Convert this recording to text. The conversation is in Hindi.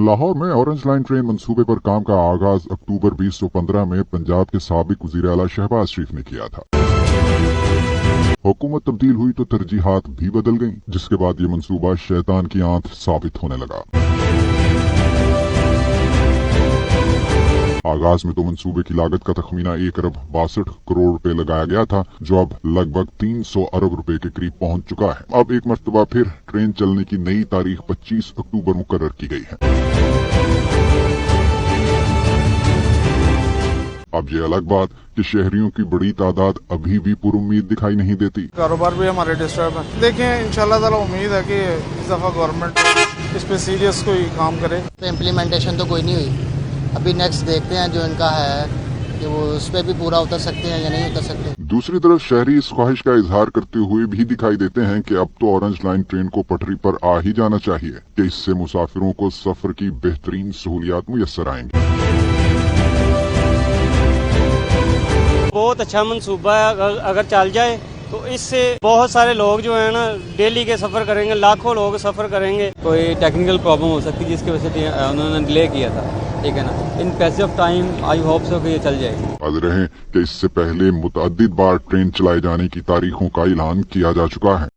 लाहौर में ऑरेंज लाइन ट्रेन मंसूबे पर काम का आगाज अक्टूबर 2015 में पंजाब के साबिक वज़ीर आला शहबाज शरीफ ने किया था। हुकूमत तब्दील हुई तो तरजीहात भी बदल गईं, जिसके बाद ये मंसूबा शैतान की आंत साबित होने लगा। आगाज में तो मंसूबे की लागत का तखमीना 1 अरब 62 करोड़ रुपए लगाया गया था, जो अब लगभग 300 अरब रुपए के करीब पहुंच चुका है। अब एक मर्तबा फिर ट्रेन चलने की नई तारीख 25 अक्टूबर मुकर्रर की गई है। अब ये अलग बात कि शहरियों की बड़ी तादाद अभी भी पुरुम्मीद दिखाई नहीं देती। कारोबार भी हमारे डिस्टर्ब है। देखें, इंशाल्लाह ताला उम्मीद है कि इस दफा गवर्नमेंट इस पे सीरियस कोई काम करे। तो इम्प्लीमेंटेशन तो कोई नहीं हुई, अभी नेक्स्ट देखते हैं जो इनका है कि वो उस पर भी पूरा उतर सकते हैं या नहीं उतर सकते। दूसरी तरफ शहरी इस ख्वाहिश का इजहार करते हुए भी दिखाई देते हैं कि अब तो ऑरेंज लाइन ट्रेन को पटरी पर आ ही जाना चाहिए कि इससे मुसाफिरों को सफर की बेहतरीन सहूलियात मुयस्सर आएंगी। बहुत अच्छा मंसूबा है, अगर चल जाए तो इससे बहुत सारे लोग जो है ना डेली के सफर करेंगे, लाखों लोग सफर करेंगे। कोई टेक्निकल प्रॉब्लम हो सकती है जिसकी वजह से उन्होंने डिले किया था, ठीक है ना। In passage of time I hope so कि ये चल जाएगी। याद रहे कि इससे पहले मुतअद्दिद बार ट्रेन चलाए जाने की तारीखों का ऐलान किया जा चुका है।